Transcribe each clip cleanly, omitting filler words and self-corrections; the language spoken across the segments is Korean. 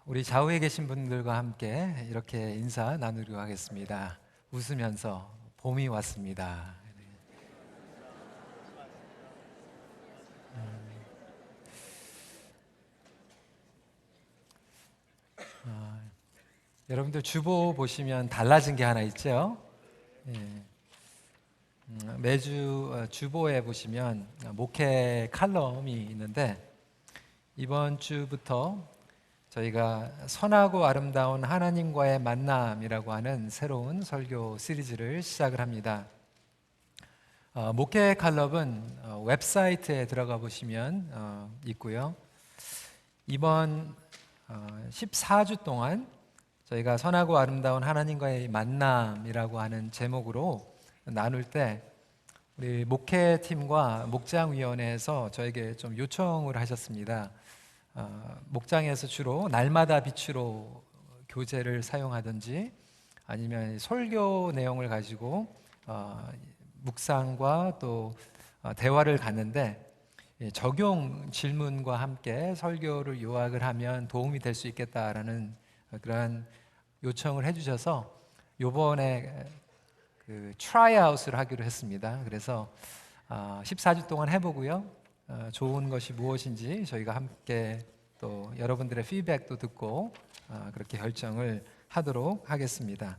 우리 좌우에 계신 분들과 함께 이렇게 인사 나누려고 하겠습니다. 웃으면서 봄이 왔습니다. 여러분들 주보 보시면 달라진 게 하나 있죠? 예. 매주 주보에 보시면 목회 칼럼이 있는데 이번 주부터 저희가 선하고 아름다운 하나님과의 만남이라고 하는 새로운 설교 시리즈를 시작을 합니다. 목회 칼럼은 웹사이트에 들어가 보시면 있고요. 이번 14주 동안 저희가 선하고 아름다운 하나님과의 만남이라고 하는 제목으로 나눌 때 우리 목회팀과 목장위원회에서 저에게 좀 요청을 하셨습니다. 목장에서 주로 날마다 빛으로 교재를 사용하든지 아니면 설교 내용을 가지고 묵상과 또 대화를 갖는데 적용 질문과 함께 설교를 요약을 하면 도움이 될 수 있겠다라는 그러한 요청을 해주셔서 요번에 그 트라이아웃을 하기로 했습니다. 그래서 14주 동안 해보고요. 좋은 것이 무엇인지 저희가 함께 또 여러분들의 피드백도 듣고 그렇게 결정을 하도록 하겠습니다.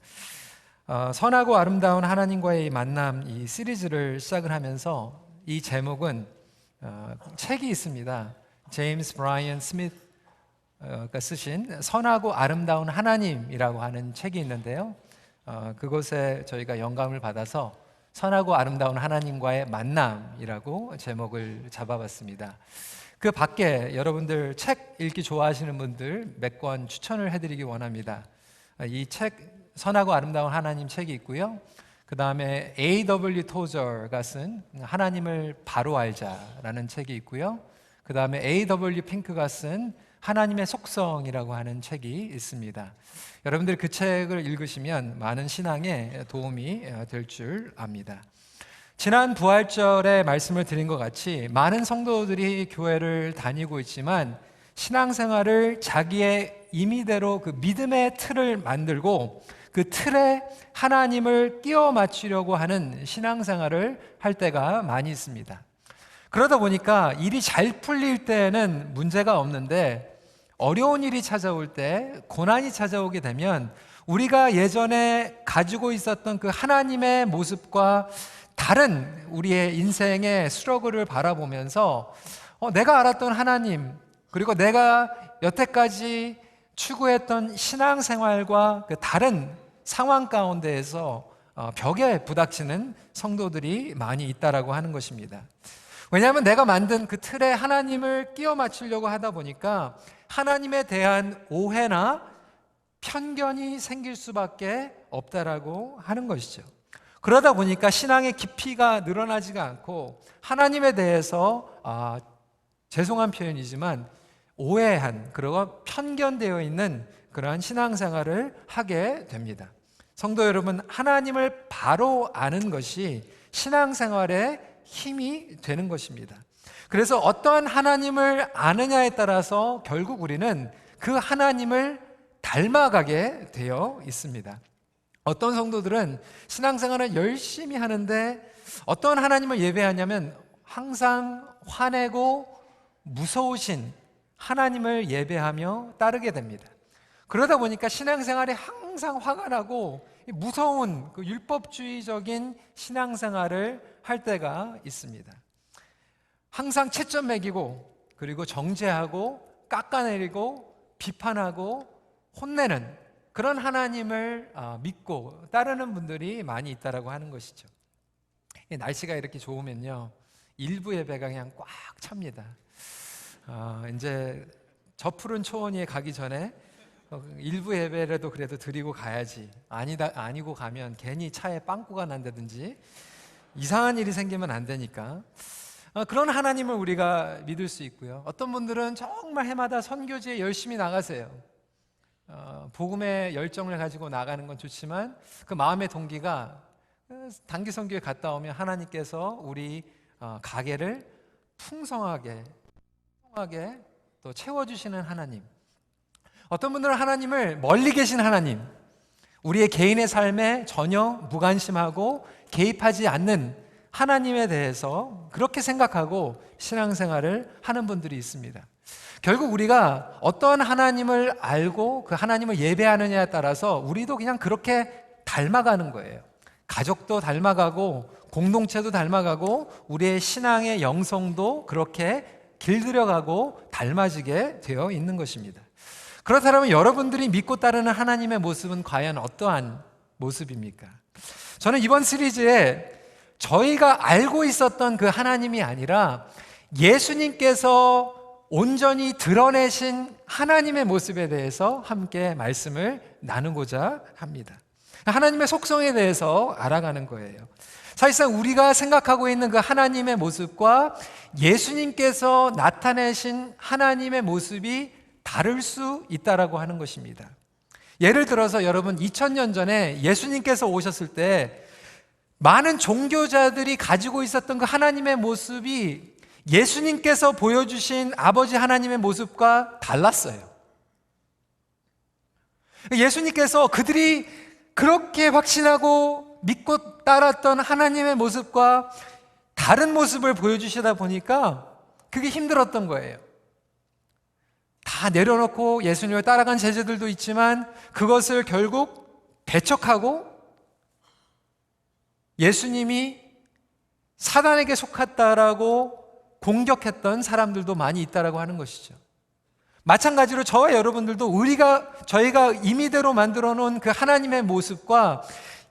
선하고 아름다운 하나님과의 만남 이 시리즈를 시작을 하면서 이 제목은 책이 있습니다. 제임스 브라이언 스미스가 쓰신 선하고 아름다운 하나님이라고 하는 책이 있는데요. 그곳에 저희가 영감을 받아서 선하고 아름다운 하나님과의 만남이라고 제목을 잡아봤습니다. 그 밖에 여러분들 책 읽기 좋아하시는 분들 몇 권 추천을 해드리기 원합니다. 이 책 선하고 아름다운 하나님 책이 있고요. 그 다음에 A.W. 토저가 쓴 하나님을 바로 알자라는 책이 있고요. 그 다음에 A.W. 핑크가 쓴 하나님의 속성이라고 하는 책이 있습니다. 여러분들 그 책을 읽으시면 많은 신앙에 도움이 될 줄 압니다. 지난 부활절에 말씀을 드린 것 같이 많은 성도들이 교회를 다니고 있지만 신앙생활을 자기의 임의대로 그 믿음의 틀을 만들고 그 틀에 하나님을 끼워 맞추려고 하는 신앙생활을 할 때가 많이 있습니다. 그러다 보니까 일이 잘 풀릴 때는 문제가 없는데 어려운 일이 찾아올 때, 고난이 찾아오게 되면 우리가 예전에 가지고 있었던 그 하나님의 모습과 다른 우리의 인생의 스트러글을 바라보면서 내가 알았던 하나님, 그리고 내가 여태까지 추구했던 신앙생활과 그 다른 상황 가운데에서 벽에 부닥치는 성도들이 많이 있다라고 하는 것입니다. 왜냐하면 내가 만든 그 틀에 하나님을 끼워 맞추려고 하다 보니까 하나님에 대한 오해나 편견이 생길 수밖에 없다라고 하는 것이죠. 그러다 보니까 신앙의 깊이가 늘어나지가 않고 하나님에 대해서 죄송한 표현이지만 오해한 그리고 편견되어 있는 그러한 신앙생활을 하게 됩니다. 성도 여러분, 하나님을 바로 아는 것이 신앙생활의 힘이 되는 것입니다. 그래서 어떠한 하나님을 아느냐에 따라서 결국 우리는 그 하나님을 닮아가게 되어 있습니다. 어떤 성도들은 신앙생활을 열심히 하는데 어떤 하나님을 예배하냐면 항상 화내고 무서우신 하나님을 예배하며 따르게 됩니다. 그러다 보니까 신앙생활이 항상 화가 나고 무서운 그 율법주의적인 신앙생활을 할 때가 있습니다. 항상 채점 매기고 그리고 정죄하고 깎아내리고 비판하고 혼내는 그런 하나님을 믿고 따르는 분들이 많이 있다라고 하는 것이죠. 날씨가 이렇게 좋으면요 일부 예배가 그냥 꽉 찹니다. 이제 저 푸른 초원위에 가기 전에 일부 예배라도 그래도 드리고 가야지, 아니고 가면 괜히 차에 빵꾸가 난다든지 이상한 일이 생기면 안 되니까 그런 하나님을 우리가 믿을 수 있고요. 어떤 분들은 정말 해마다 선교지에 열심히 나가세요. 복음의 열정을 가지고 나가는 건 좋지만 그 마음의 동기가 단기 선교에 갔다 오면 하나님께서 우리 가게를 풍성하게 또 채워주시는 하나님, 어떤 분들은 하나님을 멀리 계신 하나님, 우리의 개인의 삶에 전혀 무관심하고 개입하지 않는 하나님에 대해서 그렇게 생각하고 신앙생활을 하는 분들이 있습니다. 결국 우리가 어떠한 하나님을 알고 그 하나님을 예배하느냐에 따라서 우리도 그냥 그렇게 닮아가는 거예요. 가족도 닮아가고 공동체도 닮아가고 우리의 신앙의 영성도 그렇게 길들여가고 닮아지게 되어 있는 것입니다. 그렇다면 여러분들이 믿고 따르는 하나님의 모습은 과연 어떠한 모습입니까? 저는 이번 시리즈에 저희가 알고 있었던 그 하나님이 아니라 예수님께서 온전히 드러내신 하나님의 모습에 대해서 함께 말씀을 나누고자 합니다. 하나님의 속성에 대해서 알아가는 거예요. 사실상 우리가 생각하고 있는 그 하나님의 모습과 예수님께서 나타내신 하나님의 모습이 다를 수 있다라고 하는 것입니다. 예를 들어서 여러분 2000년 전에 예수님께서 오셨을 때 많은 종교자들이 가지고 있었던 그 하나님의 모습이 예수님께서 보여주신 아버지 하나님의 모습과 달랐어요. 예수님께서 그들이 그렇게 확신하고 믿고 따랐던 하나님의 모습과 다른 모습을 보여주시다 보니까 그게 힘들었던 거예요. 다 내려놓고 예수님을 따라간 제자들도 있지만 그것을 결국 배척하고 예수님이 사단에게 속았다라고 공격했던 사람들도 많이 있다라고 하는 것이죠. 마찬가지로 저와 여러분들도 저희가 임의대로 만들어 놓은 그 하나님의 모습과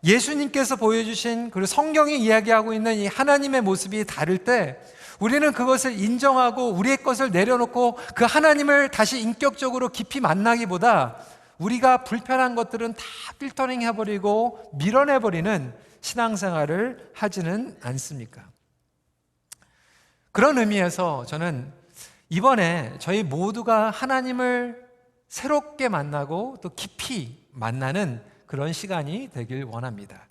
예수님께서 보여주신 그리고 성경이 이야기하고 있는 이 하나님의 모습이 다를 때 우리는 그것을 인정하고 우리의 것을 내려놓고 그 하나님을 다시 인격적으로 깊이 만나기보다 우리가 불편한 것들은 다 필터링 해버리고 밀어내버리는 신앙생활을 하지는 않습니까? 그런 의미에서 저는 이번에 저희 모두가 하나님을 새롭게 만나고 또 깊이 만나는 그런 시간이 되길 원합니다.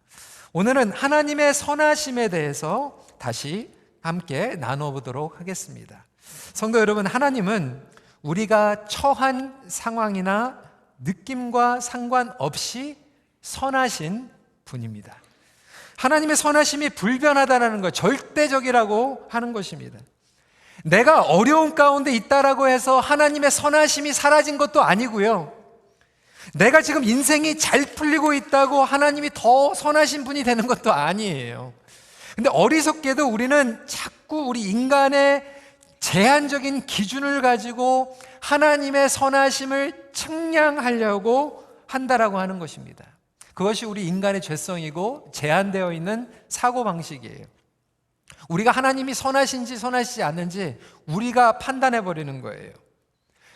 오늘은 하나님의 선하심에 대해서 다시 함께 나눠보도록 하겠습니다. 성도 여러분, 하나님은 우리가 처한 상황이나 느낌과 상관없이 선하신 분입니다. 하나님의 선하심이 불변하다는 것, 절대적이라고 하는 것입니다. 내가 어려움 가운데 있다라고 해서 하나님의 선하심이 사라진 것도 아니고요. 내가 지금 인생이 잘 풀리고 있다고 하나님이 더 선하신 분이 되는 것도 아니에요. 근데 어리석게도 우리는 자꾸 우리 인간의 제한적인 기준을 가지고 하나님의 선하심을 측량하려고 한다라고 하는 것입니다. 그것이 우리 인간의 죄성이고 제한되어 있는 사고방식이에요. 우리가 하나님이 선하신지 선하시지 않는지 우리가 판단해버리는 거예요.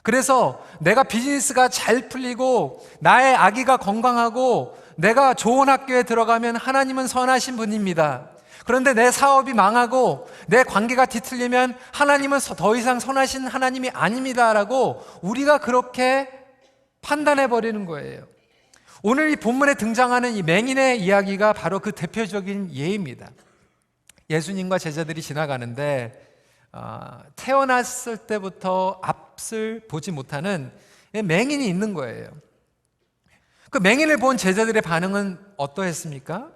그래서 내가 비즈니스가 잘 풀리고 나의 아기가 건강하고 내가 좋은 학교에 들어가면 하나님은 선하신 분입니다. 그런데 내 사업이 망하고 내 관계가 뒤틀리면 하나님은 더 이상 선하신 하나님이 아닙니다라고 우리가 그렇게 판단해버리는 거예요. 오늘 이 본문에 등장하는 이 맹인의 이야기가 바로 그 대표적인 예입니다. 예수님과 제자들이 지나가는데 태어났을 때부터 앞을 보지 못하는 맹인이 있는 거예요. 그 맹인을 본 제자들의 반응은 어떠했습니까?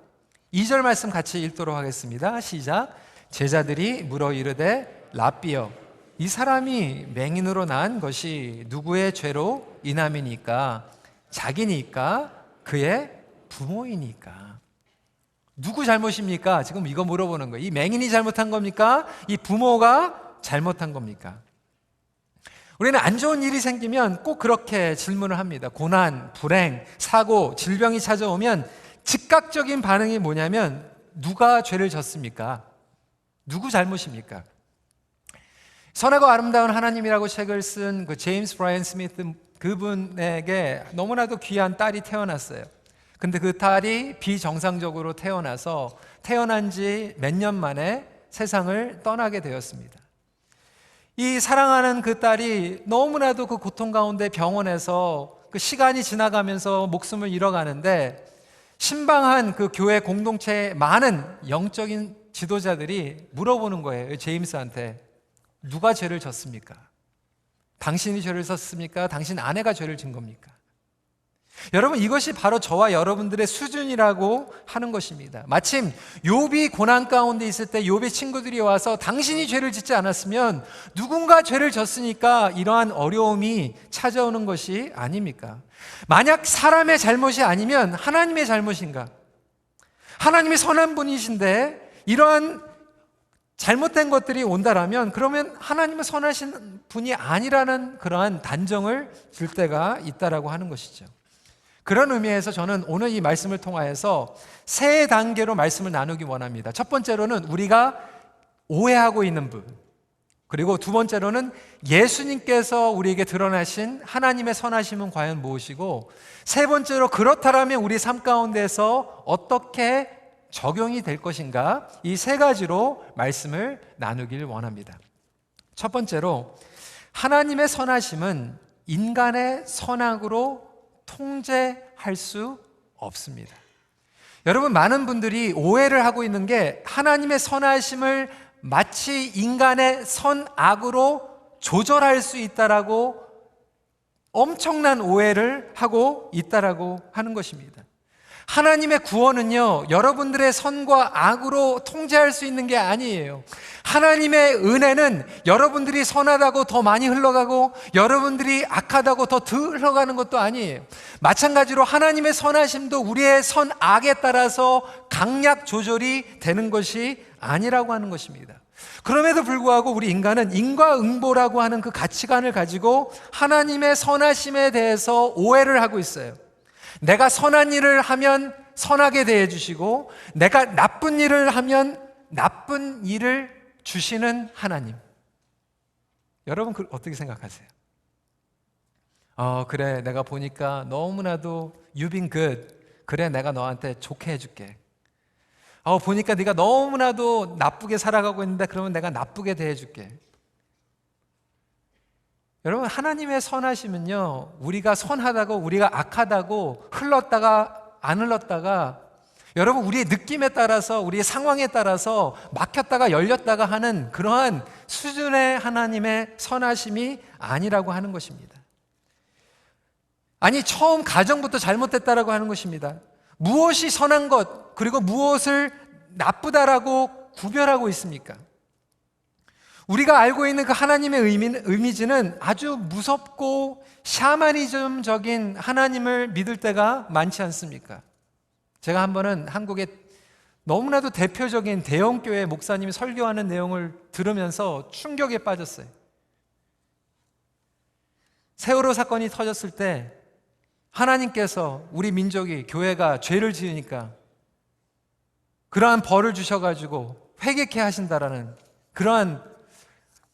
2절 말씀 같이 읽도록 하겠습니다. 시작. 제자들이 물어 이르되 랍비여, 이 사람이 맹인으로 난 것이 누구의 죄로 인함이니까? 자기니까? 그의 부모이니까? 누구 잘못입니까? 지금 이거 물어보는 거예요. 이 맹인이 잘못한 겁니까? 이 부모가 잘못한 겁니까? 우리는 안 좋은 일이 생기면 꼭 그렇게 질문을 합니다. 고난, 불행, 사고, 질병이 찾아오면 즉각적인 반응이 뭐냐면 누가 죄를 졌습니까? 누구 잘못입니까? 선하고 아름다운 하나님이라고 책을 쓴 그 제임스 브라이언 스미스 그분에게 너무나도 귀한 딸이 태어났어요. 근데 그 딸이 비정상적으로 태어나서 태어난 지 몇 년 만에 세상을 떠나게 되었습니다. 이 사랑하는 그 딸이 너무나도 그 고통 가운데 병원에서 그 시간이 지나가면서 목숨을 잃어가는데 신방한 그 교회 공동체의 많은 영적인 지도자들이 물어보는 거예요. 제임스한테 누가 죄를 졌습니까? 당신이 죄를 졌습니까? 당신 아내가 죄를 진 겁니까? 여러분, 이것이 바로 저와 여러분들의 수준이라고 하는 것입니다. 마침 욥이 고난 가운데 있을 때 욥의 친구들이 와서 당신이 죄를 짓지 않았으면 누군가 죄를 졌으니까 이러한 어려움이 찾아오는 것이 아닙니까? 만약 사람의 잘못이 아니면 하나님의 잘못인가? 하나님이 선한 분이신데 이러한 잘못된 것들이 온다라면 그러면 하나님은 선하신 분이 아니라는 그러한 단정을 줄 때가 있다라고 하는 것이죠. 그런 의미에서 저는 오늘 이 말씀을 통하여서 세 단계로 말씀을 나누기 원합니다. 첫 번째로는 우리가 오해하고 있는 부분, 그리고 두 번째로는 예수님께서 우리에게 드러나신 하나님의 선하심은 과연 무엇이고, 세 번째로 그렇다면 우리 삶 가운데서 어떻게 적용이 될 것인가, 이 세 가지로 말씀을 나누길 원합니다. 첫 번째로 하나님의 선하심은 인간의 선악으로 통제할 수 없습니다. 여러분, 많은 분들이 오해를 하고 있는 게 하나님의 선하심을 마치 인간의 선악으로 조절할 수 있다라고 엄청난 오해를 하고 있다라고 하는 것입니다. 하나님의 구원은요, 여러분들의 선과 악으로 통제할 수 있는 게 아니에요. 하나님의 은혜는 여러분들이 선하다고 더 많이 흘러가고 여러분들이 악하다고 더 덜 흘러가는 것도 아니에요. 마찬가지로 하나님의 선하심도 우리의 선악에 따라서 강약 조절이 되는 것이 아니라고 하는 것입니다. 그럼에도 불구하고 우리 인간은 인과응보라고 하는 그 가치관을 가지고 하나님의 선하심에 대해서 오해를 하고 있어요. 내가 선한 일을 하면 선하게 대해 주시고 내가 나쁜 일을 하면 나쁜 일을 주시는 하나님. 여러분, 어떻게 생각하세요? 그래, 내가 보니까 너무나도 You've been good. 그래, 내가 너한테 좋게 해줄게. 보니까 네가 너무나도 나쁘게 살아가고 있는데 그러면 내가 나쁘게 대해줄게. 여러분, 하나님의 선하심은요, 우리가 선하다고 우리가 악하다고 흘렀다가 안 흘렀다가, 여러분, 우리의 느낌에 따라서 우리의 상황에 따라서 막혔다가 열렸다가 하는 그러한 수준의 하나님의 선하심이 아니라고 하는 것입니다. 아니, 처음 가정부터 잘못됐다라고 하는 것입니다. 무엇이 선한 것 그리고 무엇을 나쁘다라고 구별하고 있습니까? 우리가 알고 있는 그 하나님의 이미지는 아주 무섭고 샤머니즘적인 하나님을 믿을 때가 많지 않습니까? 제가 한 번은 한국의 너무나도 대표적인 대형교회 목사님이 설교하는 내용을 들으면서 충격에 빠졌어요. 세월호 사건이 터졌을 때 하나님께서 우리 민족이, 교회가 죄를 지으니까 그러한 벌을 주셔가지고 회개케 하신다라는 그러한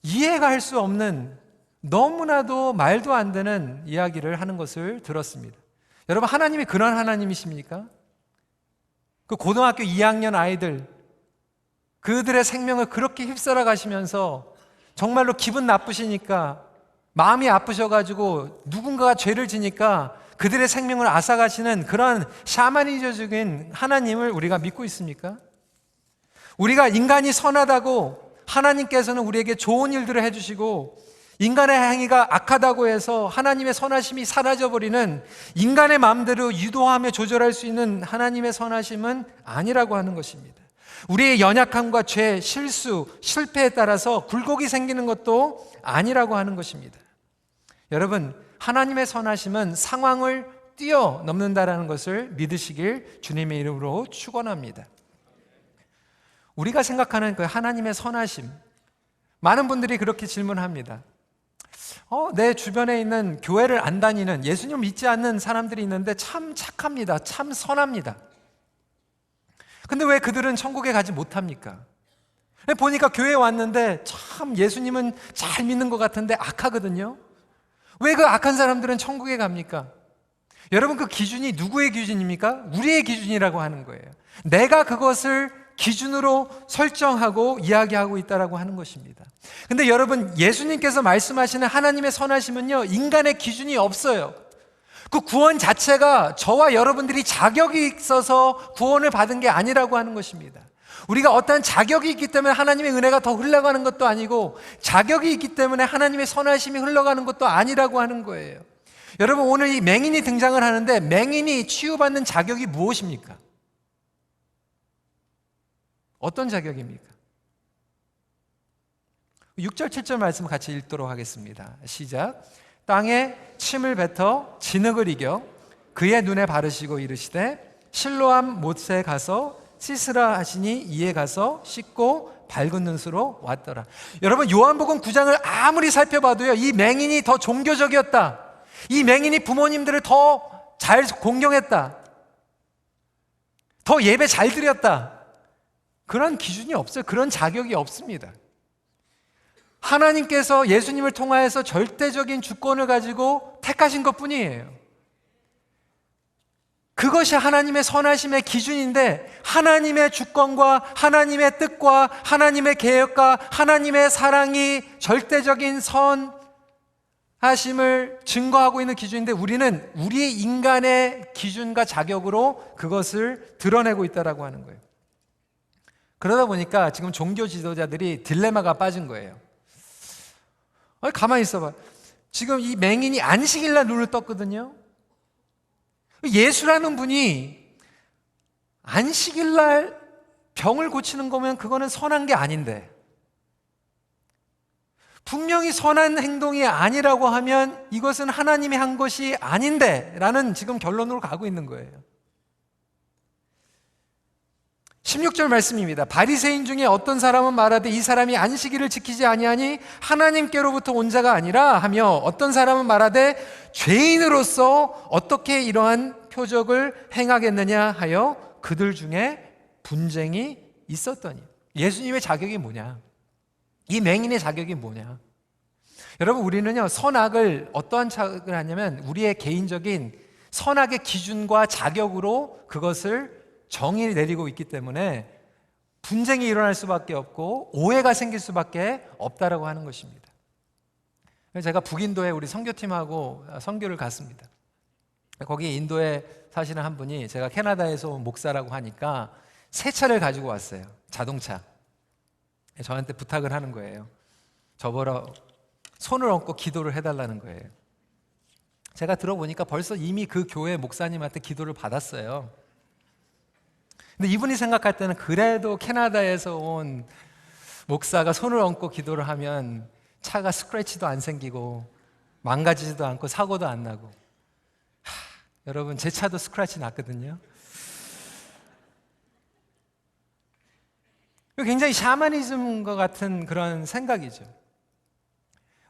이해가 할 수 없는 너무나도 말도 안 되는 이야기를 하는 것을 들었습니다. 여러분, 하나님이 그런 하나님이십니까? 그 고등학교 2학년 아이들, 그들의 생명을 그렇게 휩쓸어 가시면서 정말로 기분 나쁘시니까, 마음이 아프셔가지고 누군가가 죄를 지니까 그들의 생명을 앗아가시는 그런 샤머니즘적인 하나님을 우리가 믿고 있습니까? 우리가 인간이 선하다고 하나님께서는 우리에게 좋은 일들을 해주시고, 인간의 행위가 악하다고 해서 하나님의 선하심이 사라져버리는, 인간의 마음대로 유도하며 조절할 수 있는 하나님의 선하심은 아니라고 하는 것입니다. 우리의 연약함과 죄, 실수, 실패에 따라서 굴곡이 생기는 것도 아니라고 하는 것입니다. 여러분, 하나님의 선하심은 상황을 뛰어넘는다라는 것을 믿으시길 주님의 이름으로 축원합니다. 우리가 생각하는 그 하나님의 선하심, 많은 분들이 그렇게 질문합니다. 내 주변에 있는 교회를 안 다니는, 예수님 믿지 않는 사람들이 있는데 참 착합니다. 참 선합니다. 근데 왜 그들은 천국에 가지 못합니까? 보니까 교회에 왔는데 참 예수님은 잘 믿는 것 같은데 악하거든요. 왜 그 악한 사람들은 천국에 갑니까? 여러분, 그 기준이 누구의 기준입니까? 우리의 기준이라고 하는 거예요. 내가 그것을 기준으로 설정하고 이야기하고 있다라고 하는 것입니다. 근데 여러분, 예수님께서 말씀하시는 하나님의 선하심은요, 인간의 기준이 없어요. 그 구원 자체가 저와 여러분들이 자격이 있어서 구원을 받은 게 아니라고 하는 것입니다. 우리가 어떠한 자격이 있기 때문에 하나님의 은혜가 더 흘러가는 것도 아니고, 자격이 있기 때문에 하나님의 선하심이 흘러가는 것도 아니라고 하는 거예요. 여러분, 오늘 이 맹인이 등장을 하는데, 맹인이 치유받는 자격이 무엇입니까? 어떤 자격입니까? 6절 7절 말씀 같이 읽도록 하겠습니다. 시작. 땅에 침을 뱉어 진흙을 이겨 그의 눈에 바르시고 이르시되 실로암 못에 가서 씻으라 하시니 이에 가서 씻고 밝은 눈으로 왔더라. 여러분, 요한복음 9장을 아무리 살펴봐도요, 이 맹인이 더 종교적이었다, 이 맹인이 부모님들을 더 잘 공경했다, 더 예배 잘 드렸다, 그런 기준이 없어요. 그런 자격이 없습니다. 하나님께서 예수님을 통하여서 절대적인 주권을 가지고 택하신 것뿐이에요. 그것이 하나님의 선하심의 기준인데, 하나님의 주권과 하나님의 뜻과 하나님의 계획과 하나님의 사랑이 절대적인 선하심을 증거하고 있는 기준인데, 우리는 우리 인간의 기준과 자격으로 그것을 드러내고 있다라고 하는 거예요. 그러다 보니까 지금 종교 지도자들이 딜레마가 빠진 거예요. 가만히 있어봐. 지금 이 맹인이 안식일날 눈을 떴거든요. 예수라는 분이 안식일날 병을 고치는 거면 그거는 선한 게 아닌데, 분명히 선한 행동이 아니라고 하면 이것은 하나님이 한 것이 아닌데 라는 지금 결론으로 가고 있는 거예요. 16절 말씀입니다. 바리새인 중에 어떤 사람은 말하되 이 사람이 안식일을 지키지 아니하니 하나님께로부터 온 자가 아니라 하며, 어떤 사람은 말하되 죄인으로서 어떻게 이러한 표적을 행하겠느냐 하여 그들 중에 분쟁이 있었더니. 예수님의 자격이 뭐냐? 이 맹인의 자격이 뭐냐? 여러분, 우리는요, 선악을 어떠한 자격을 하냐면 우리의 개인적인 선악의 기준과 자격으로 그것을 정의를 내리고 있기 때문에 분쟁이 일어날 수밖에 없고 오해가 생길 수밖에 없다라고 하는 것입니다. 제가 북인도에 우리 선교팀하고 선교를 갔습니다. 거기 인도에 사시는 한 분이, 제가 캐나다에서 온 목사라고 하니까 새 차를 가지고 왔어요. 자동차. 저한테 부탁을 하는 거예요. 저보러 손을 얹고 기도를 해달라는 거예요. 제가 들어보니까 벌써 이미 그 교회 목사님한테 기도를 받았어요. 근데 이분이 생각할 때는 그래도 캐나다에서 온 목사가 손을 얹고 기도를 하면 차가 스크래치도 안 생기고 망가지지도 않고 사고도 안 나고. 여러분, 제 차도 스크래치 났거든요. 굉장히 샤머니즘과 같은 그런 생각이죠.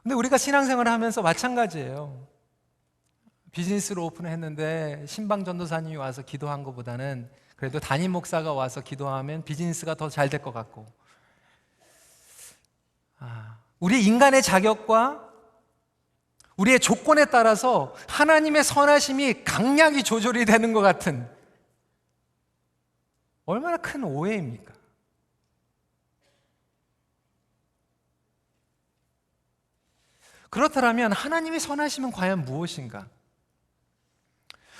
근데 우리가 신앙생활을 하면서 마찬가지예요. 비즈니스로 오픈을 했는데 신방 전도사님이 와서 기도한 것보다는 그래도 담임 목사가 와서 기도하면 비즈니스가 더 잘 될 것 같고, 우리 인간의 자격과 우리의 조건에 따라서 하나님의 선하심이 강약이 조절이 되는 것 같은, 얼마나 큰 오해입니까? 그렇다면 하나님의 선하심은 과연 무엇인가?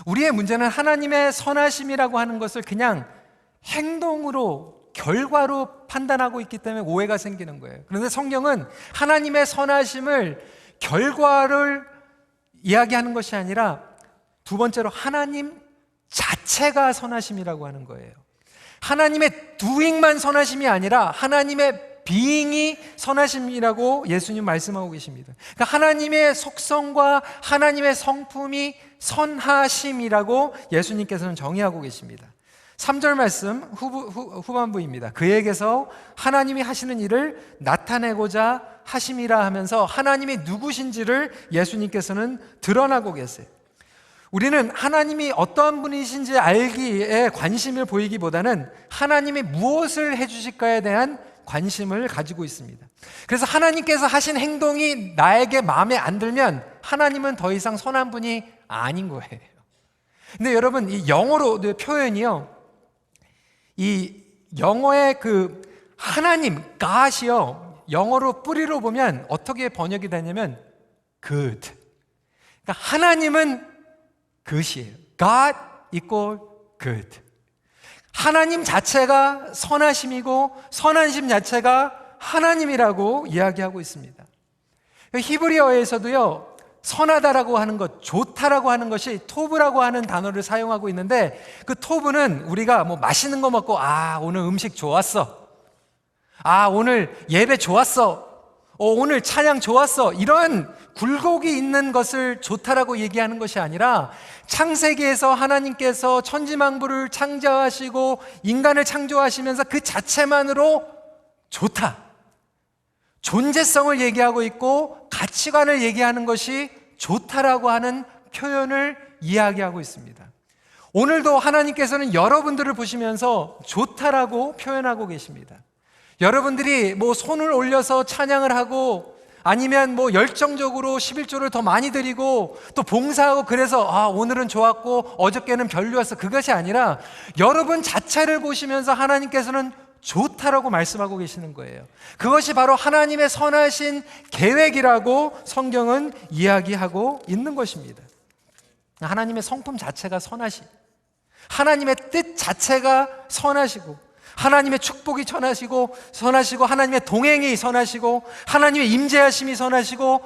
우리의 문제는 하나님의 선하심이라고 하는 것을 그냥 행동으로, 결과로 판단하고 있기 때문에 오해가 생기는 거예요. 그런데 성경은 하나님의 선하심을 결과를 이야기하는 것이 아니라 두 번째로 하나님 자체가 선하심이라고 하는 거예요. 하나님의 doing만 선하심이 아니라 하나님의 being이 선하심이라고 예수님 말씀하고 계십니다. 그러니까 하나님의 속성과 하나님의 성품이 선하심이라고 예수님께서는 정의하고 계십니다. 3절 말씀 후반부입니다. 그에게서 하나님이 하시는 일을 나타내고자 하심이라 하면서 하나님이 누구신지를 예수님께서는 드러나고 계세요. 우리는 하나님이 어떠한 분이신지 알기에 관심을 보이기보다는 하나님이 무엇을 해주실까에 대한 관심을 가지고 있습니다. 그래서 하나님께서 하신 행동이 나에게 마음에 안 들면 하나님은 더 이상 선한 분이 아닌 거예요. 근데 여러분, 이 영어로 표현이요, 이 영어의 그 하나님, God이요, 영어로 뿌리로 보면 어떻게 번역이 되냐면 good. 그러니까 하나님은 good이에요. God equal good. 하나님 자체가 선하심이고 선하심 자체가 하나님이라고 이야기하고 있습니다. 히브리어에서도요, 선하다라고 하는 것, 좋다라고 하는 것이 토브라고 하는 단어를 사용하고 있는데, 그 토브는 우리가 뭐 맛있는 거 먹고 오늘 음식 좋았어, 오늘 예배 좋았어, 오늘 찬양 좋았어, 이런 굴곡이 있는 것을 좋다라고 얘기하는 것이 아니라, 창세기에서 하나님께서 천지만물을 창조하시고 인간을 창조하시면서 그 자체만으로 좋다, 존재성을 얘기하고 있고 가치관을 얘기하는 것이 좋다라고 하는 표현을 이야기하고 있습니다. 오늘도 하나님께서는 여러분들을 보시면서 좋다라고 표현하고 계십니다. 여러분들이 뭐 손을 올려서 찬양을 하고, 아니면 뭐 열정적으로 11조를 더 많이 드리고 또 봉사하고, 그래서 오늘은 좋았고 어저께는 별로였어, 그것이 아니라 여러분 자체를 보시면서 하나님께서는 좋다라고 말씀하고 계시는 거예요. 그것이 바로 하나님의 선하신 계획이라고 성경은 이야기하고 있는 것입니다. 하나님의 성품 자체가 선하시, 하나님의 뜻 자체가 선하시고, 하나님의 축복이 선하시고, 하나님의 동행이 선하시고, 하나님의 임재하심이 선하시고,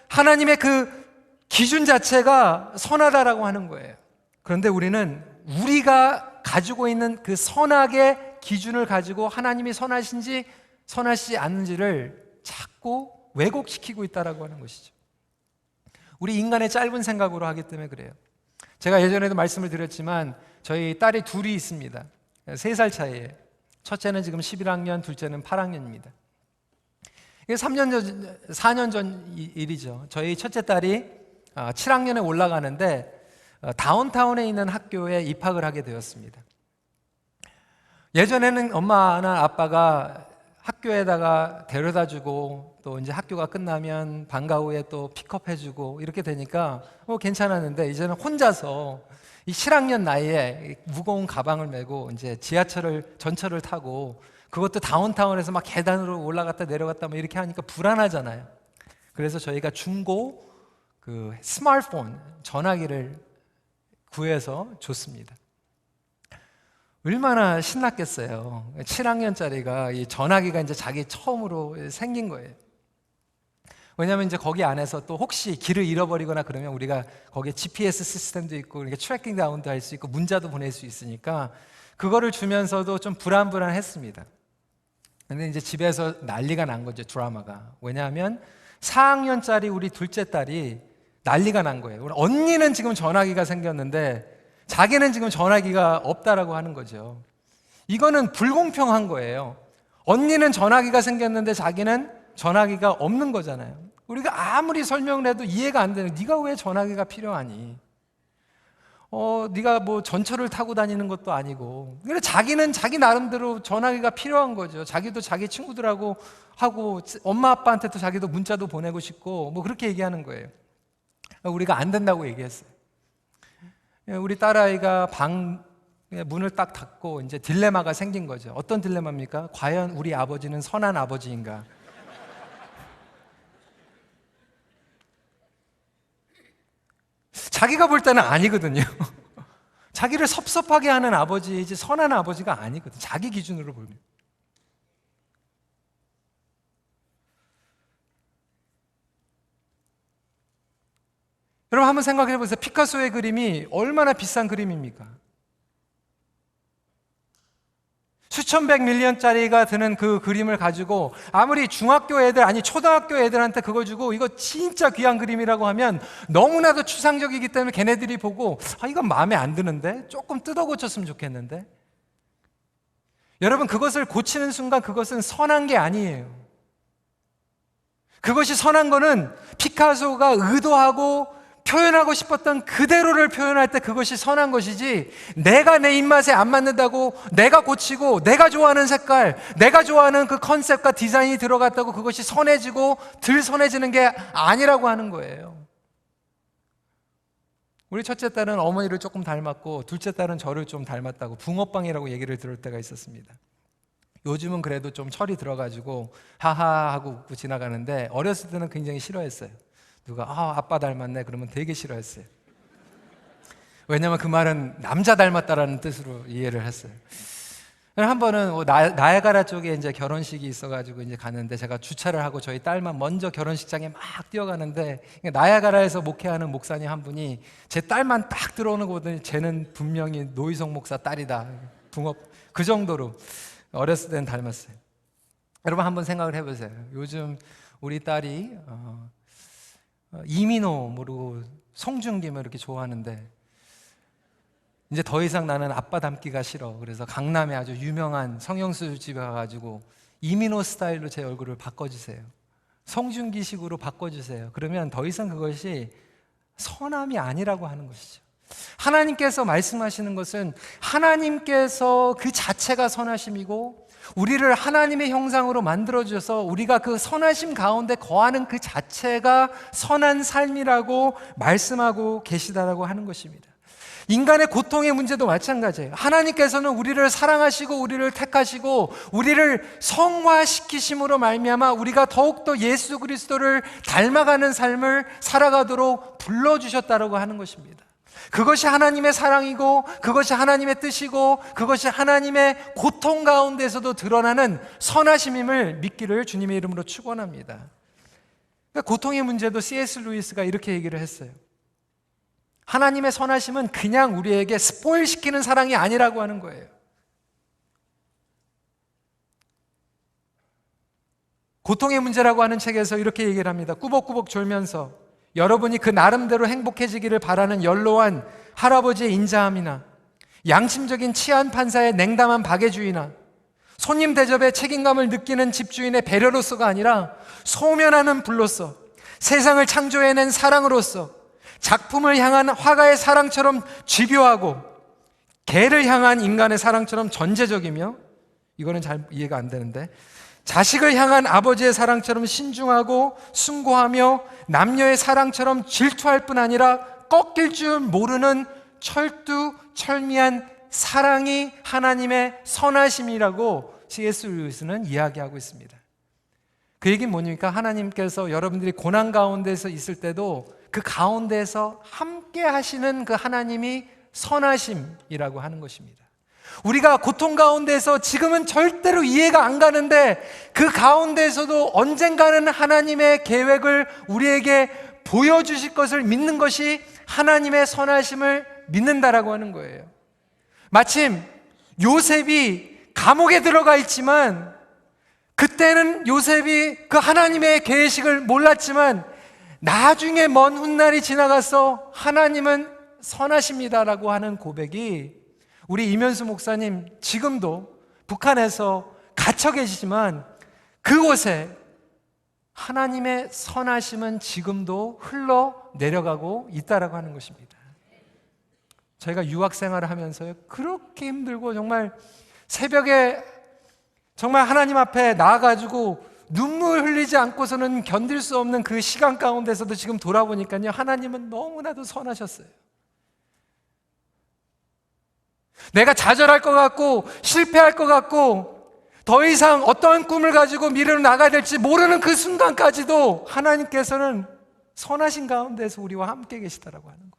하나님의 그 기준 자체가 선하다라고 하는 거예요. 그런데 우리는 우리가 가지고 있는 그 선악의 기준을 가지고 하나님이 선하신지 선하시지 않는지를 자꾸 왜곡시키고 있다라고 하는 것이죠. 우리 인간의 짧은 생각으로 하기 때문에 그래요. 제가 예전에도 말씀을 드렸지만 저희 딸이 둘이 있습니다. 3살 차이에. 첫째는 지금 11학년, 둘째는 8학년입니다. 이게 4년 전 일이죠. 저희 첫째 딸이 7학년에 올라가는데 다운타운에 있는 학교에 입학을 하게 되었습니다. 예전에는 엄마나 아빠가 학교에다가 데려다주고 또 이제 학교가 끝나면 방과 후에 또 픽업해주고 이렇게 되니까 괜찮았는데, 이제는 혼자서 이 7학년 나이에 무거운 가방을 메고 이제 전철을 타고, 그것도 다운타운에서 막 계단으로 올라갔다 내려갔다 뭐 이렇게 하니까 불안하잖아요. 그래서 저희가 중고 그 스마트폰 전화기를 구해서 줬습니다. 얼마나 신났겠어요. 7학년짜리가 이 전화기가 이제 자기 처음으로 생긴 거예요. 왜냐하면 이제 거기 안에서 또 혹시 길을 잃어버리거나 그러면 우리가 거기에 GPS 시스템도 있고 이렇게 트래킹 다운도 할 수 있고 문자도 보낼 수 있으니까 그거를 주면서도 좀 불안했습니다. 근데 이제 집에서 난리가 난 거죠, 드라마가. 왜냐하면 4학년짜리 우리 둘째 딸이 난리가 난 거예요. 우리 언니는 지금 전화기가 생겼는데 자기는 지금 전화기가 없다라고 하는 거죠. 이거는 불공평한 거예요. 언니는 전화기가 생겼는데 자기는 전화기가 없는 거잖아요. 우리가 아무리 설명을 해도 이해가 안 되는, 네가 왜 전화기가 필요하니? 네가 뭐 전철을 타고 다니는 것도 아니고. 그래, 자기는 자기 나름대로 전화기가 필요한 거죠. 자기도 자기 친구들하고 하고 엄마 아빠한테도 자기도 문자도 보내고 싶고 뭐 그렇게 얘기하는 거예요. 우리가 안 된다고 얘기했어요. 우리 딸아이가 방 문을 딱 닫고 이제 딜레마가 생긴 거죠. 어떤 딜레마입니까? 과연 우리 아버지는 선한 아버지인가? 자기가 볼 때는 아니거든요. 자기를 섭섭하게 하는 아버지이지 선한 아버지가 아니거든요. 자기 기준으로 보면. 여러분 한번 생각해 보세요. 피카소의 그림이 얼마나 비싼 그림입니까? 수천백 밀리언짜리가 드는 그 그림을 가지고 아무리 중학교 애들, 아니 초등학교 애들한테 그걸 주고 이거 진짜 귀한 그림이라고 하면 너무나도 추상적이기 때문에 걔네들이 보고 이건 마음에 안 드는데, 조금 뜯어 고쳤으면 좋겠는데. 여러분, 그것을 고치는 순간 그것은 선한 게 아니에요. 그것이 선한 거는 피카소가 의도하고 표현하고 싶었던 그대로를 표현할 때 그것이 선한 것이지, 내가 내 입맛에 안 맞는다고 내가 고치고 내가 좋아하는 색깔, 내가 좋아하는 그 컨셉과 디자인이 들어갔다고 그것이 선해지고 덜 선해지는 게 아니라고 하는 거예요. 우리 첫째 딸은 어머니를 조금 닮았고 둘째 딸은 저를 좀 닮았다고 붕어빵이라고 얘기를 들을 때가 있었습니다. 요즘은 그래도 좀 철이 들어가지고 하하 하고 웃고 지나가는데, 어렸을 때는 굉장히 싫어했어요. 누가 아빠 닮았네 그러면 되게 싫어했어요. 왜냐하면 그 말은 남자 닮았다라는 뜻으로 이해를 했어요. 한 번은 나야가라 쪽에 이제 결혼식이 있어가지고 이제 갔는데, 제가 주차를 하고 저희 딸만 먼저 결혼식장에 막 뛰어가는데, 나야가라에서 목회하는 목사님 한 분이 제 딸만 딱 들어오는 거 보더니 쟤는 분명히 노희성 목사 딸이다. 붕업. 그 정도로 어렸을 때는 닮았어요. 여러분 한번 생각을 해보세요. 요즘 우리 딸이 이민호 모르고 송중기만 이렇게 좋아하는데, 이제 더 이상 나는 아빠 닮기가 싫어. 그래서 강남에 아주 유명한 성형수 집에 가가지고 이민호 스타일로 제 얼굴을 바꿔주세요. 송중기식으로 바꿔주세요. 그러면 더 이상 그것이 선함이 아니라고 하는 것이죠. 하나님께서 말씀하시는 것은 하나님께서 그 자체가 선하심이고, 우리를 하나님의 형상으로 만들어주셔서 우리가 그 선하심 가운데 거하는 그 자체가 선한 삶이라고 말씀하고 계시다라고 하는 것입니다. 인간의 고통의 문제도 마찬가지예요. 하나님께서는 우리를 사랑하시고 우리를 택하시고 우리를 성화시키심으로 말미암아 우리가 더욱더 예수 그리스도를 닮아가는 삶을 살아가도록 불러주셨다라고 하는 것입니다. 그것이 하나님의 사랑이고, 그것이 하나님의 뜻이고, 그것이 하나님의 고통 가운데서도 드러나는 선하심임을 믿기를 주님의 이름으로 축원합니다. 그러니까 고통의 문제도 C.S. 루이스가 이렇게 얘기를 했어요. 하나님의 선하심은 그냥 우리에게 스포일 시키는 사랑이 아니라고 하는 거예요. 고통의 문제라고 하는 책에서 이렇게 얘기를 합니다. 꾸벅꾸벅 졸면서 여러분이 그 나름대로 행복해지기를 바라는 연로한 할아버지의 인자함이나 양심적인 치안 판사의 냉담한 박애주의나 손님 대접에 책임감을 느끼는 집주인의 배려로서가 아니라 소면하는 불로서, 세상을 창조해낸 사랑으로서, 작품을 향한 화가의 사랑처럼 집요하고 개를 향한 인간의 사랑처럼 전제적이며, 이거는 잘 이해가 안 되는데, 자식을 향한 아버지의 사랑처럼 신중하고 숭고하며 남녀의 사랑처럼 질투할 뿐 아니라 꺾일 줄 모르는 철두철미한 사랑이 하나님의 선하심이라고 C.S. 루이스는 이야기하고 있습니다. 그 얘기는 뭐니까 하나님께서 여러분들이 고난 가운데서 있을 때도 그 가운데에서 함께 하시는 그 하나님이 선하심이라고 하는 것입니다. 우리가 고통 가운데서 지금은 절대로 이해가 안 가는데 그 가운데서도 언젠가는 하나님의 계획을 우리에게 보여주실 것을 믿는 것이 하나님의 선하심을 믿는다라고 하는 거예요. 마침 요셉이 감옥에 들어가 있지만, 그때는 요셉이 그 하나님의 계획을 몰랐지만 나중에 먼 훗날이 지나가서 하나님은 선하십니다라고 하는 고백이, 우리 이면수 목사님 지금도 북한에서 갇혀 계시지만 그곳에 하나님의 선하심은 지금도 흘러내려가고 있다라고 하는 것입니다. 저희가 유학 생활을 하면서 그렇게 힘들고 정말 새벽에 정말 하나님 앞에 나아가지고 눈물 흘리지 않고서는 견딜 수 없는 그 시간 가운데서도 지금 돌아보니까요, 하나님은 너무나도 선하셨어요. 내가 좌절할 것 같고 실패할 것 같고 더 이상 어떠한 꿈을 가지고 미래로 나가야 될지 모르는 그 순간까지도 하나님께서는 선하신 가운데서 우리와 함께 계시다라고 하는 거예요.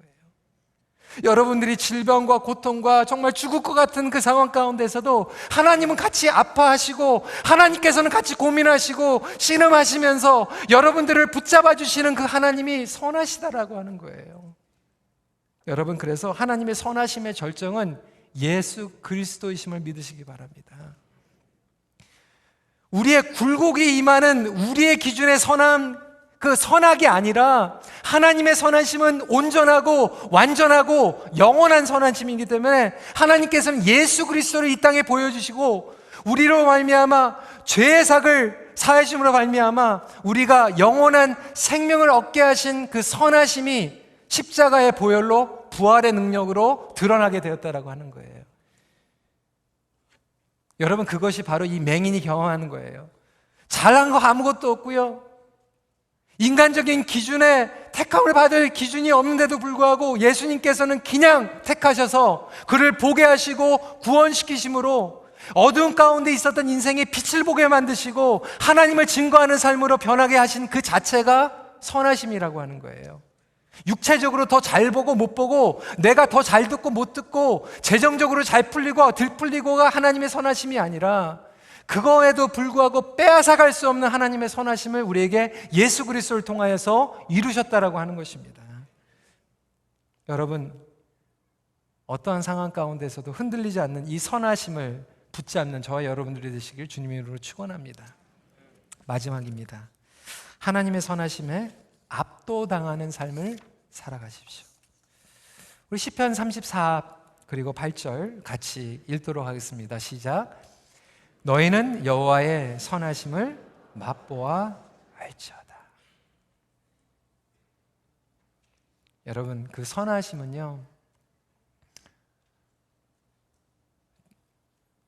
여러분들이 질병과 고통과 정말 죽을 것 같은 그 상황 가운데서도 하나님은 같이 아파하시고 하나님께서는 같이 고민하시고 신음하시면서 여러분들을 붙잡아 주시는 그 하나님이 선하시다라고 하는 거예요. 여러분, 그래서 하나님의 선하심의 절정은 예수 그리스도이심을 믿으시기 바랍니다. 우리의 굴곡이 임하는 우리의 기준의 선함, 그 선악이 아니라 하나님의 선하심은 온전하고 완전하고 영원한 선하심이기 때문에 하나님께서는 예수 그리스도를 이 땅에 보여주시고 우리로 말미암아 죄의 삭을 사하심으로 말미암아 우리가 영원한 생명을 얻게 하신 그 선하심이 십자가의 보혈로 부활의 능력으로 드러나게 되었다라고 하는 거예요. 여러분, 그것이 바로 이 맹인이 경험하는 거예요. 잘한 거 아무것도 없고요, 인간적인 기준에 택함을 받을 기준이 없는데도 불구하고 예수님께서는 그냥 택하셔서 그를 보게 하시고 구원시키심으로 어두운 가운데 있었던 인생의 빛을 보게 만드시고 하나님을 증거하는 삶으로 변하게 하신 그 자체가 선하심이라고 하는 거예요. 육체적으로 더 잘 보고 못 보고, 내가 더 잘 듣고 못 듣고, 재정적으로 잘 풀리고 덜 풀리고가 하나님의 선하심이 아니라, 그거에도 불구하고 빼앗아갈 수 없는 하나님의 선하심을 우리에게 예수 그리스도를 통하여서 이루셨다라고 하는 것입니다. 여러분, 어떠한 상황 가운데서도 흔들리지 않는 이 선하심을 붙잡는 저와 여러분들이 되시길 주님의 이름으로 축원합니다. 마지막입니다. 하나님의 선하심에 압도당하는 삶을 살아가십시오. 우리 시편 34 그리고 8절 같이 읽도록 하겠습니다. 시작. 너희는 여호와의 선하심을 맛보아 알지어다. 여러분, 그 선하심은요,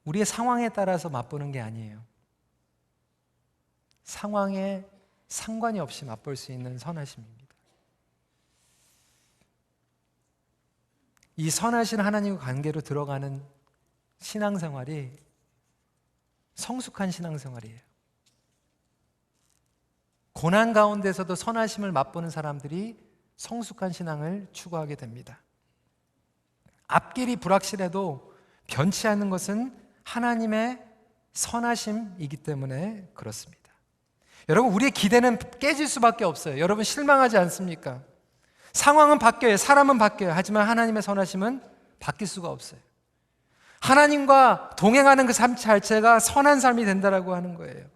우리의 상황에 따라서 맛보는 게 아니에요. 상황에 상관이 없이 맛볼 수 있는 선하심입니다. 이 선하신 하나님과 관계로 들어가는 신앙생활이 성숙한 신앙생활이에요. 고난 가운데서도 선하심을 맛보는 사람들이 성숙한 신앙을 추구하게 됩니다. 앞길이 불확실해도 변치 않는 것은 하나님의 선하심이기 때문에 그렇습니다. 여러분, 우리의 기대는 깨질 수밖에 없어요. 여러분, 실망하지 않습니까? 상황은 바뀌어요. 사람은 바뀌어요. 하지만 하나님의 선하심은 바뀔 수가 없어요. 하나님과 동행하는 그 삶 자체가 선한 삶이 된다라고 하는 거예요.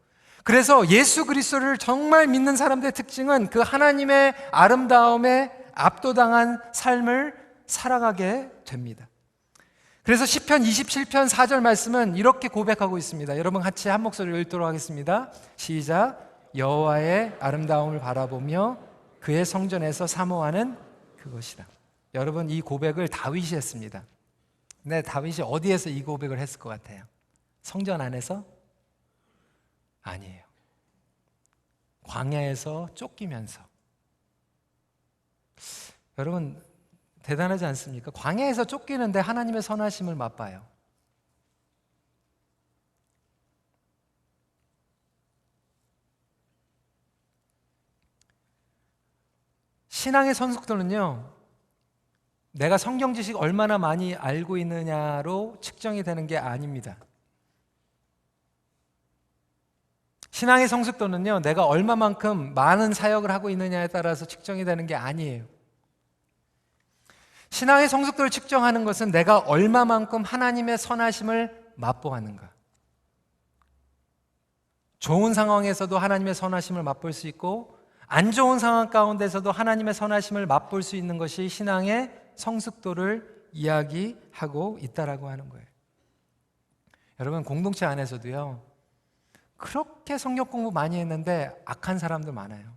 그래서 예수 그리스도를 정말 믿는 사람들의 특징은 그 하나님의 아름다움에 압도당한 삶을 살아가게 됩니다. 그래서 시편 27편 4절 말씀은 이렇게 고백하고 있습니다. 여러분 같이 한 목소리로 읽도록 하겠습니다. 시작. 여호와의 아름다움을 바라보며 그의 성전에서 사모하는 그것이라. 여러분, 이 고백을 다윗이 했습니다. 근데 다윗이 어디에서 이 고백을 했을 것 같아요? 성전 안에서? 아니에요. 광야에서 쫓기면서. 여러분, 대단하지 않습니까? 광야에서 쫓기는데 하나님의 선하심을 맛봐요. 신앙의 선숙도는요, 내가 성경 지식 얼마나 많이 알고 있느냐로 측정이 되는 게 아닙니다. 신앙의 성숙도는요, 내가 얼마만큼 많은 사역을 하고 있느냐에 따라서 측정이 되는 게 아니에요. 신앙의 성숙도를 측정하는 것은 내가 얼마만큼 하나님의 선하심을 맛보았는가. 좋은 상황에서도 하나님의 선하심을 맛볼 수 있고, 안 좋은 상황 가운데서도 하나님의 선하심을 맛볼 수 있는 것이 신앙의 성숙도를 이야기하고 있다라고 하는 거예요. 여러분, 공동체 안에서도요, 그렇게 성경 공부 많이 했는데 악한 사람들 많아요.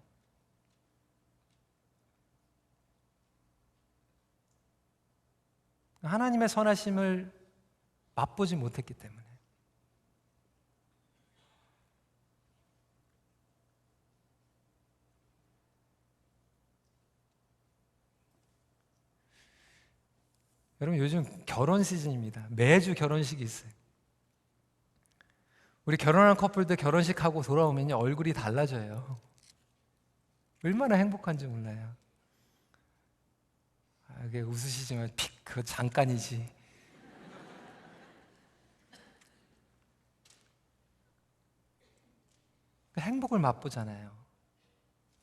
하나님의 선하심을 맛보지 못했기 때문에. 여러분, 요즘 결혼 시즌입니다. 매주 결혼식이 있어요. 우리 결혼한 커플들 결혼식하고 돌아오면 얼굴이 달라져요. 얼마나 행복한지 몰라요. 이게 웃으시지만 그거 잠깐이지. 행복을 맛보잖아요.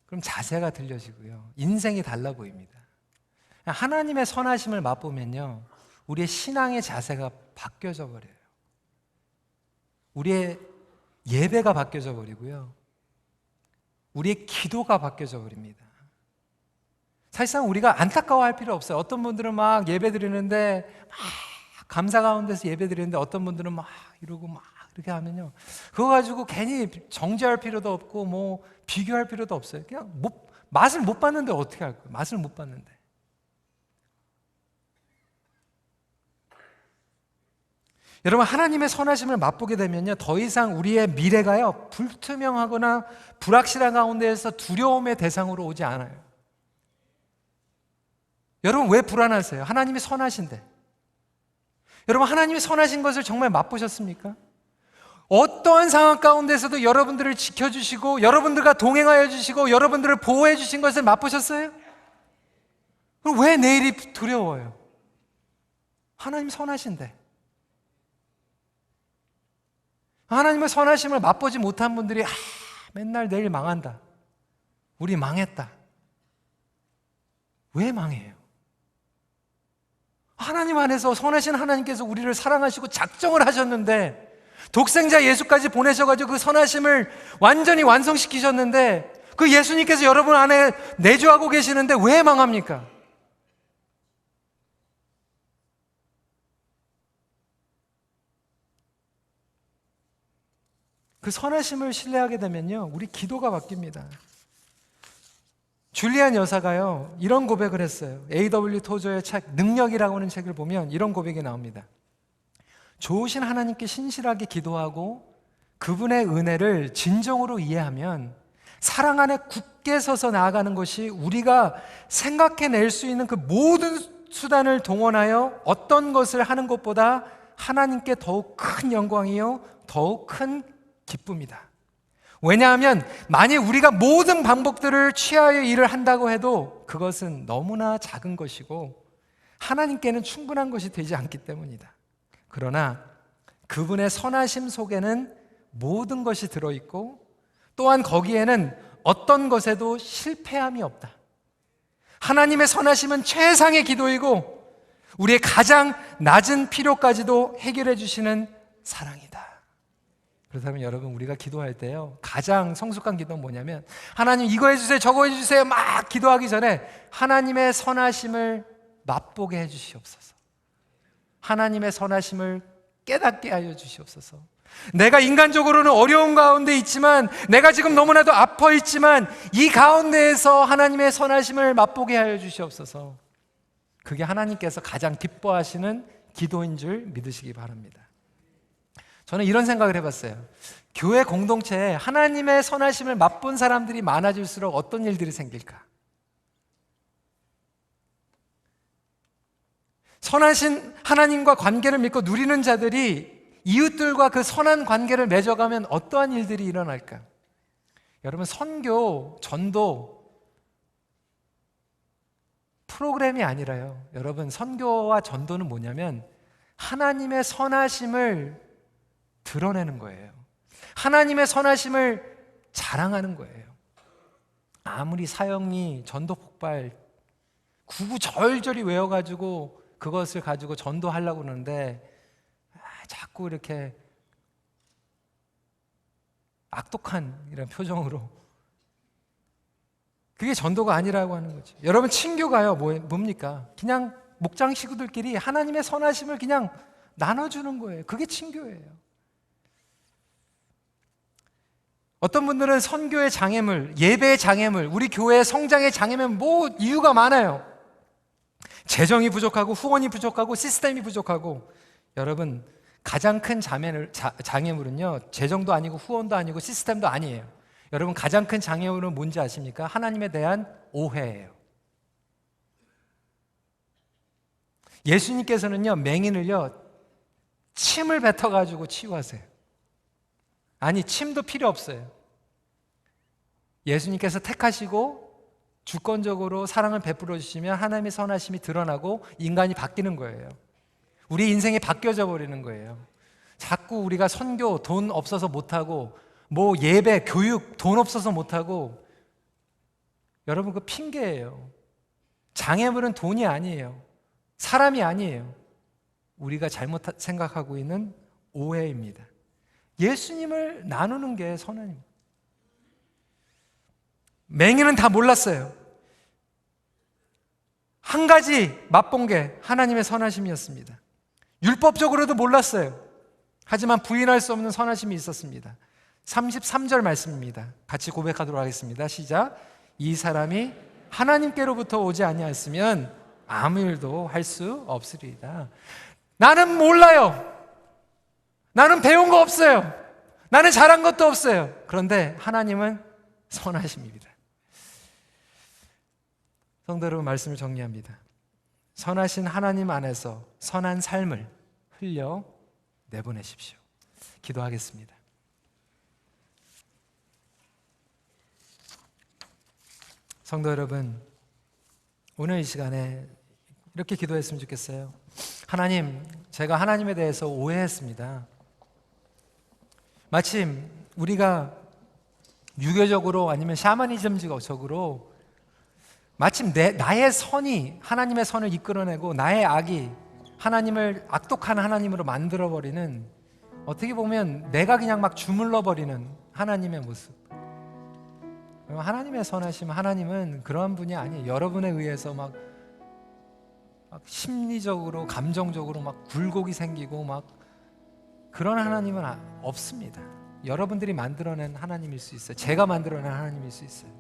그럼 자세가 들려지고요, 인생이 달라 보입니다. 하나님의 선하심을 맛보면요, 우리의 신앙의 자세가 바뀌어져 버려요. 우리의 예배가 바뀌어져 버리고요, 우리의 기도가 바뀌어져 버립니다. 사실상 우리가 안타까워할 필요 없어요. 어떤 분들은 막 예배 드리는데 막 감사 가운데서 예배 드리는데, 어떤 분들은 막 이러고 막 이렇게 하면요, 그거 가지고 괜히 정죄할 필요도 없고 뭐 비교할 필요도 없어요. 그냥 맛을 못 봤는데 어떻게 할 거예요? 맛을 못 봤는데. 여러분, 하나님의 선하심을 맛보게 되면요, 더 이상 우리의 미래가요, 불투명하거나 불확실한 가운데에서 두려움의 대상으로 오지 않아요. 여러분, 왜 불안하세요? 하나님이 선하신데. 여러분, 하나님이 선하신 것을 정말 맛보셨습니까? 어떠한 상황 가운데서도 여러분들을 지켜주시고, 여러분들과 동행하여 주시고, 여러분들을 보호해 주신 것을 맛보셨어요? 그럼 왜 내일이 두려워요? 하나님 선하신데. 하나님의 선하심을 맛보지 못한 분들이 맨날 내일 망한다, 우리 망했다. 왜 망해요? 하나님 안에서 선하신 하나님께서 우리를 사랑하시고 작정을 하셨는데, 독생자 예수까지 보내셔가지고 그 선하심을 완전히 완성시키셨는데, 그 예수님께서 여러분 안에 내주하고 계시는데 왜 망합니까? 그 선하심을 신뢰하게 되면요, 우리 기도가 바뀝니다. 줄리안 여사가요, 이런 고백을 했어요. A.W. 토저의 책 능력이라고 하는 책을 보면 이런 고백이 나옵니다. 좋으신 하나님께 신실하게 기도하고 그분의 은혜를 진정으로 이해하면 사랑 안에 굳게 서서 나아가는 것이 우리가 생각해낼 수 있는 그 모든 수단을 동원하여 어떤 것을 하는 것보다 하나님께 더욱 큰 영광이요 더욱 큰 기쁨이다. 왜냐하면 만일 우리가 모든 방법들을 취하여 일을 한다고 해도 그것은 너무나 작은 것이고 하나님께는 충분한 것이 되지 않기 때문이다. 그러나 그분의 선하심 속에는 모든 것이 들어있고 또한 거기에는 어떤 것에도 실패함이 없다. 하나님의 선하심은 최상의 기도이고 우리의 가장 낮은 필요까지도 해결해 주시는 사랑이다. 그렇다면 여러분, 우리가 기도할 때요, 가장 성숙한 기도는 뭐냐면, 하나님 이거 해주세요 저거 해주세요 막 기도하기 전에 하나님의 선하심을 맛보게 해주시옵소서. 하나님의 선하심을 깨닫게 하여 주시옵소서. 내가 인간적으로는 어려운 가운데 있지만, 내가 지금 너무나도 아파 있지만 이 가운데에서 하나님의 선하심을 맛보게 하여 주시옵소서. 그게 하나님께서 가장 기뻐하시는 기도인 줄 믿으시기 바랍니다. 저는 이런 생각을 해봤어요. 교회 공동체에 하나님의 선하심을 맛본 사람들이 많아질수록 어떤 일들이 생길까? 선하신 하나님과 관계를 믿고 누리는 자들이 이웃들과 그 선한 관계를 맺어가면 어떠한 일들이 일어날까? 여러분, 선교, 전도 프로그램이 아니라요, 여러분, 선교와 전도는 뭐냐면 하나님의 선하심을 드러내는 거예요. 하나님의 선하심을 자랑하는 거예요. 아무리 사형리, 전도 폭발 구구절절히 외워가지고 그것을 가지고 전도하려고 그러는데 자꾸 이렇게 악독한 이런 표정으로, 그게 전도가 아니라고 하는 거죠. 여러분, 친교가요 뭡니까? 그냥 목장 식구들끼리 하나님의 선하심을 그냥 나눠주는 거예요. 그게 친교예요. 어떤 분들은 선교의 장애물, 예배의 장애물, 우리 교회의 성장의 장애물, 뭐 이유가 많아요. 재정이 부족하고 후원이 부족하고 시스템이 부족하고. 여러분, 가장 큰 장애물은요, 재정도 아니고 후원도 아니고 시스템도 아니에요. 여러분, 가장 큰 장애물은 뭔지 아십니까? 하나님에 대한 오해예요. 예수님께서는요, 맹인을요 침을 뱉어가지고 치유하세요. 아니, 침도 필요 없어요. 예수님께서 택하시고 주권적으로 사랑을 베풀어 주시면 하나님의 선하심이 드러나고 인간이 바뀌는 거예요. 우리 인생이 바뀌어져 버리는 거예요. 자꾸 우리가 선교 돈 없어서 못하고, 뭐 예배, 교육 돈 없어서 못하고, 여러분, 그 핑계예요. 장애물은 돈이 아니에요. 사람이 아니에요. 우리가 잘못 생각하고 있는 오해입니다. 예수님을 나누는 게 선하입니다. 맹인은 다 몰랐어요. 한 가지 맛본 게 하나님의 선하심이었습니다. 율법적으로도 몰랐어요. 하지만 부인할 수 없는 선하심이 있었습니다. 33절 말씀입니다. 같이 고백하도록 하겠습니다. 시작. 이 사람이 하나님께로부터 오지 아니하였으면 아무 일도 할 수 없으리이다. 나는 몰라요. 나는 배운 거 없어요. 나는 잘한 것도 없어요. 그런데 하나님은 선하십니다. 성도 여러분, 말씀을 정리합니다. 선하신 하나님 안에서 선한 삶을 흘려 내보내십시오. 기도하겠습니다. 성도 여러분, 오늘 이 시간에 이렇게 기도했으면 좋겠어요. 하나님, 제가 하나님에 대해서 오해했습니다. 마침 우리가 유교적으로 아니면 샤머니즘적으로 마침 나의 선이 하나님의 선을 이끌어내고 나의 악이 하나님을 악독한 하나님으로 만들어버리는, 어떻게 보면 내가 그냥 막 주물러버리는 하나님의 모습. 하나님의 선하심, 하나님은 그러한 분이 아니에요. 여러분에 의해서 막 심리적으로 감정적으로 막 굴곡이 생기고 막 그런 하나님은 없습니다. 여러분들이 만들어낸 하나님일 수 있어요. 제가 만들어낸 하나님일 수 있어요.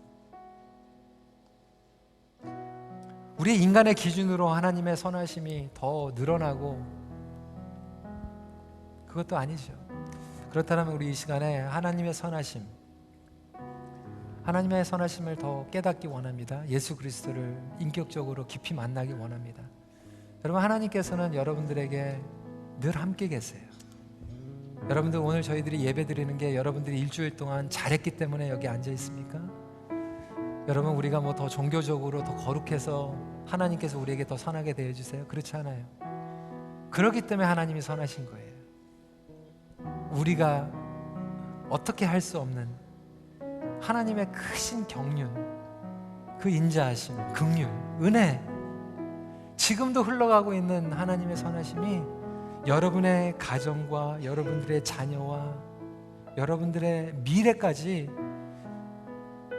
우리 인간의 기준으로 하나님의 선하심이 더 늘어나고 그것도 아니죠. 그렇다면 우리 이 시간에 하나님의 선하심을 더 깨닫기 원합니다. 예수 그리스도를 인격적으로 깊이 만나기 원합니다. 여러분, 하나님께서는 여러분들에게 늘 함께 계세요. 여러분들, 오늘 저희들이 예배 드리는 게 여러분들이 일주일 동안 잘했기 때문에 여기 앉아 있습니까? 여러분, 우리가 뭐 더 종교적으로 더 거룩해서 하나님께서 우리에게 더 선하게 대해주세요? 그렇지 않아요. 그렇기 때문에 하나님이 선하신 거예요. 우리가 어떻게 할 수 없는 하나님의 크신 경륜, 그 인자하심, 긍휼, 은혜, 지금도 흘러가고 있는 하나님의 선하심이 여러분의 가정과 여러분들의 자녀와 여러분들의 미래까지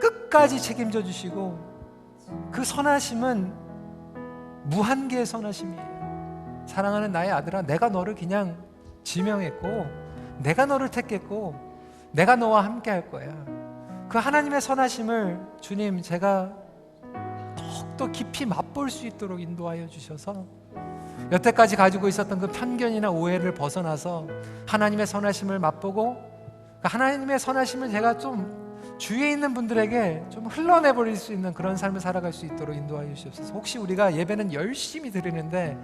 끝까지 책임져 주시고, 그 선하심은 무한계의 선하심이에요. 사랑하는 나의 아들아, 내가 너를 그냥 지명했고 내가 너를 택했고 내가 너와 함께 할 거야. 그 하나님의 선하심을 주님, 제가 더욱더 깊이 맛볼 수 있도록 인도하여 주셔서 여태까지 가지고 있었던 그 편견이나 오해를 벗어나서 하나님의 선하심을 맛보고, 그 하나님의 선하심을 제가 좀 주위에 있는 분들에게 좀 흘러내버릴 수 있는 그런 삶을 살아갈 수 있도록 인도하여 주시옵소서. 혹시 우리가 예배는 열심히 드리는데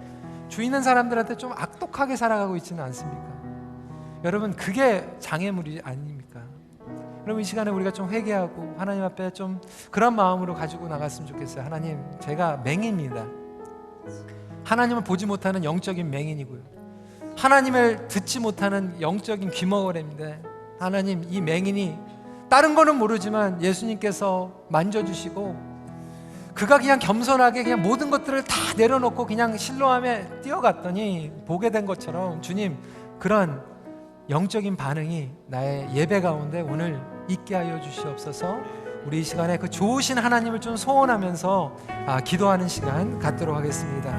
주위 있는 사람들한테 좀 악독하게 살아가고 있지는 않습니까? 여러분, 그게 장애물이 아닙니까? 그럼 이 시간에 우리가 좀 회개하고 하나님 앞에 좀 그런 마음으로 가지고 나갔으면 좋겠어요. 하나님, 제가 맹인입니다. 하나님을 보지 못하는 영적인 맹인이고요, 하나님을 듣지 못하는 영적인 귀머거리인데, 하나님, 이 맹인이 다른 거는 모르지만 예수님께서 만져주시고 그가 그냥 겸손하게 그냥 모든 것들을 다 내려놓고 그냥 실로암에 뛰어갔더니 보게 된 것처럼, 주님, 그런 영적인 반응이 나의 예배 가운데 오늘 있게 하여 주시옵소서. 우리 이 시간에 그 좋으신 하나님을 좀 소원하면서 기도하는 시간 갖도록 하겠습니다.